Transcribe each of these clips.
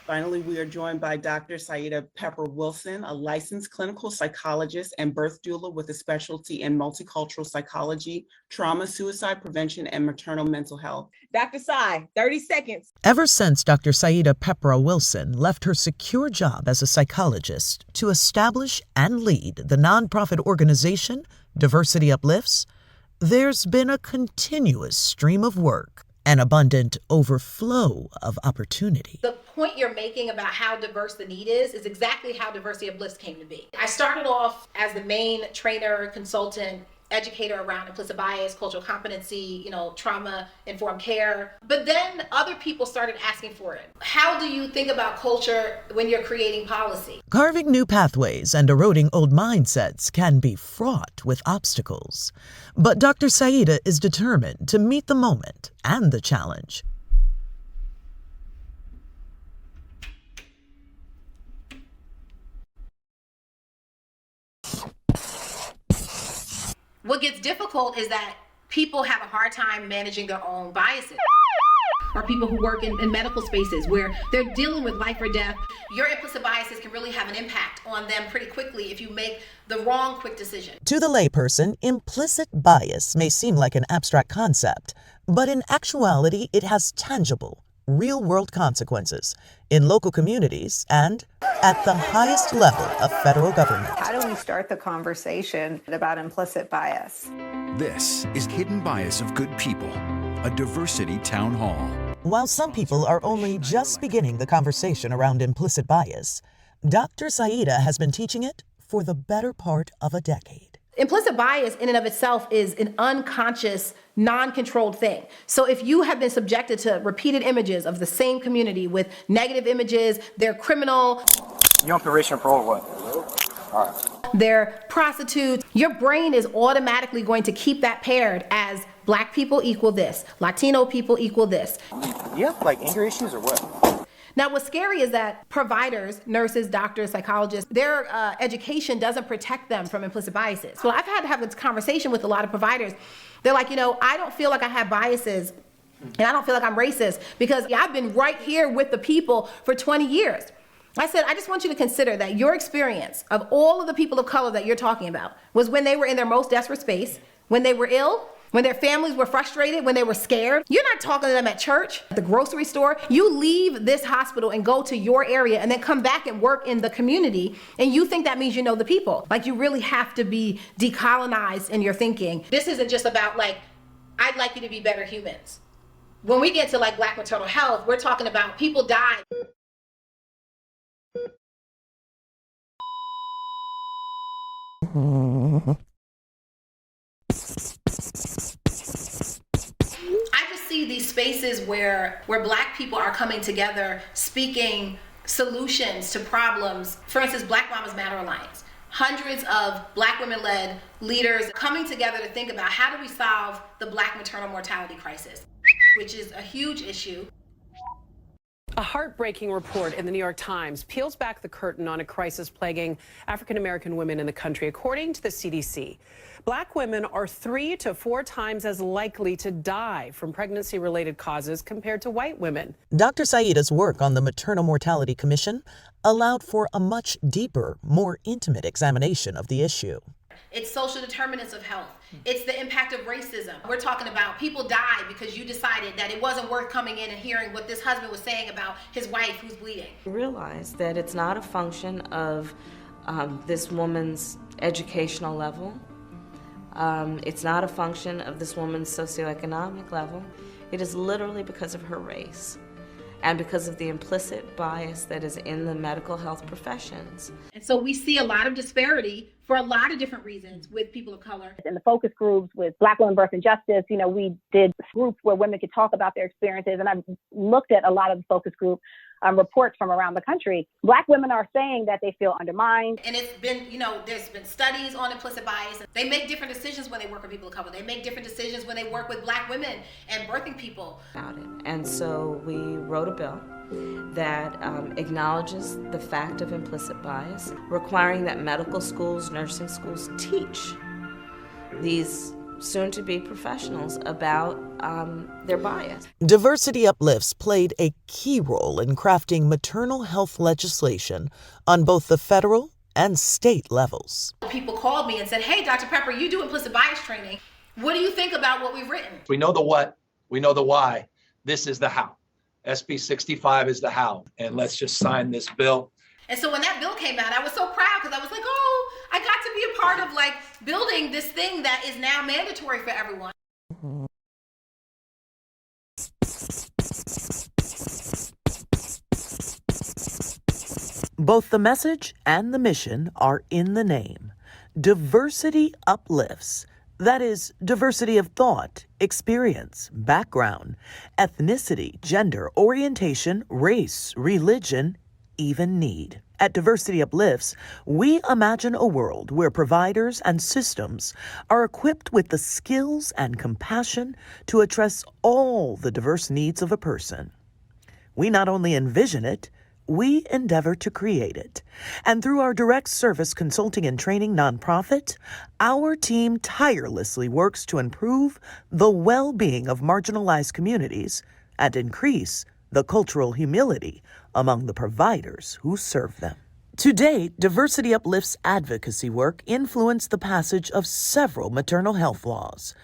Finally, we are joined by Dr. Saida Pepper Wilson, a licensed clinical psychologist and birth doula with a specialty in multicultural psychology, trauma, suicide prevention, and maternal mental health. Dr. Sai, 30 seconds. Ever since Dr. Saida Pepper Wilson left her secure job as a psychologist to establish and lead the nonprofit organization Diversity Uplifts, there's been a continuous stream of work, an abundant overflow of opportunity. The point you're making about how diverse the need is exactly how Diversity Uplifts came to be. I started off as the main trainer, consultant, educator around implicit bias, cultural competency, trauma-informed care. But then other people started asking for it. How do you think about culture when you're creating policy? Carving new pathways and eroding old mindsets can be fraught with obstacles. But Dr. Saida is determined to meet the moment and the challenge. What gets difficult is that people have a hard time managing their own biases. Or people who work in medical spaces where they're dealing with life or death. Your implicit biases can really have an impact on them pretty quickly if you make the wrong quick decision. To the layperson, implicit bias may seem like an abstract concept, but in actuality, it has tangible, real-world consequences in local communities and at the highest level of federal government. How do we start the conversation about implicit bias? This is Hidden Bias of Good People, a diversity town hall. While some people are only just beginning the conversation around implicit bias, Dr. Saida has been teaching it for the better part of a decade. Implicit bias in and of itself is an unconscious, non-controlled thing. So if you have been subjected to repeated images of the same community with negative images, they're criminal. You on probation or parole or what? All right. They're prostitutes. Your brain is automatically going to keep that paired as Black people equal this, Latino people equal this. You have anger issues or what? Now, what's scary is that providers, nurses, doctors, psychologists, their education doesn't protect them from implicit biases. So I've had to have this conversation with a lot of providers. They're like, I don't feel like I have biases and I don't feel like I'm racist because I've been right here with the people for 20 years. I said, I just want you to consider that your experience of all of the people of color that you're talking about was when they were in their most desperate space, when they were ill, when their families were frustrated, when they were scared. You're not talking to them at church, at the grocery store. You leave this hospital and go to your area and then come back and work in the community, and you think that means you know the people. You really have to be decolonized in your thinking. This isn't just about I'd like you to be better humans. When we get to Black maternal health, we're talking about people die. I just see these spaces where Black people are coming together, speaking solutions to problems. For instance, Black Mamas Matter Alliance. Hundreds of Black women-led leaders coming together to think about how do we solve the Black maternal mortality crisis, which is a huge issue. A heartbreaking report in the New York Times peels back the curtain on a crisis plaguing African-American women in the country. According to the CDC, Black women are 3 to 4 times as likely to die from pregnancy-related causes compared to white women. Dr. Saida's work on the Maternal Mortality Commission allowed for a much deeper, more intimate examination of the issue. It's social determinants of health. It's the impact of racism. We're talking about people died because you decided that it wasn't worth coming in and hearing what this husband was saying about his wife who's bleeding. Realize that it's not a function of this woman's educational level. It's not a function of this woman's socioeconomic level. It is literally because of her race and because of the implicit bias that is in the medical health professions. And so we see a lot of disparity for a lot of different reasons with people of color. In the focus groups with Black Women, Birth and Justice, we did groups where women could talk about their experiences. And I've looked at a lot of the focus group reports from around the country. Black women are saying that they feel undermined. And it's been, there's been studies on implicit bias. They make different decisions when they work with people of color. They make different decisions when they work with Black women and birthing people. And so we wrote a bill that acknowledges the fact of implicit bias, requiring that medical schools, nursing schools teach these soon-to-be professionals about their bias. Diversity Uplifts played a key role in crafting maternal health legislation on both the federal and state levels. People called me and said, hey, Dr. Pepper, you do implicit bias training. What do you think about what we've written? We know the what, we know the why. This is the how. SB 65 is the how. And let's just sign this bill. And so when that bill came out, I was so proud because I was like, oh, I got to be a part of like building this thing that is now mandatory for everyone. Both the message and the mission are in the name. Diversity Uplifts. That is, diversity of thought, experience, background, ethnicity, gender, orientation, race, religion, even need. At Diversity Uplifts, we imagine a world where providers and systems are equipped with the skills and compassion to address all the diverse needs of a person. We not only envision it, we endeavor to create it. And through our direct service consulting and training nonprofit, our team tirelessly works to improve the well-being of marginalized communities and increase the cultural humility among the providers who serve them. To date, Diversity Uplifts advocacy work influenced the passage of several maternal health laws.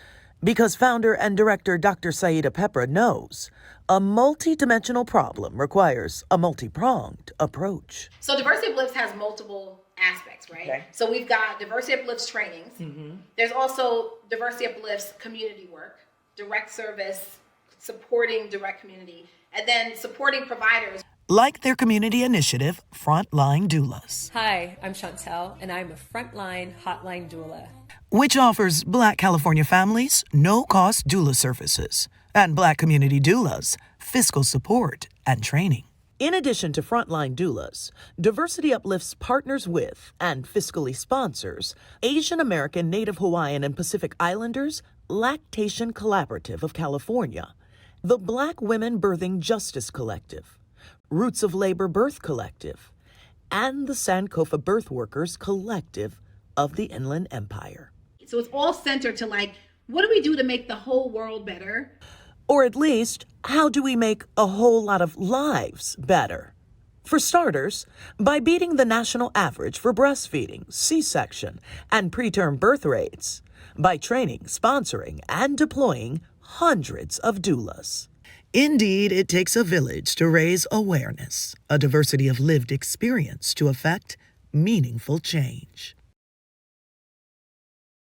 Because founder and director Dr. Saida Pepra knows, a multi-dimensional problem requires a multi-pronged approach. So Diversity Uplifts has multiple aspects, right? Okay. So we've got Diversity Uplifts trainings. Mm-hmm. There's also Diversity Uplifts community work, direct service, supporting direct community, and then supporting providers. Like their community initiative, Frontline Doulas. Hi, I'm Chantel, and I'm a Frontline Hotline Doula, which offers Black California families no-cost doula services and Black community doulas fiscal support and training. In addition to Frontline Doulas, Diversity Uplifts partners with and fiscally sponsors Asian American, Native Hawaiian, and Pacific Islanders Lactation Collaborative of California, the Black Women Birthing Justice Collective, Roots of Labor Birth Collective, and the Sankofa Birth Workers Collective of the Inland Empire. So it's all centered to like, what do we do to make the whole world better? Or at least, how do we make a whole lot of lives better? For starters, by beating the national average for breastfeeding, C-section, and preterm birth rates, by training, sponsoring, and deploying hundreds of doulas. Indeed, it takes a village to raise awareness, a diversity of lived experience to effect meaningful change.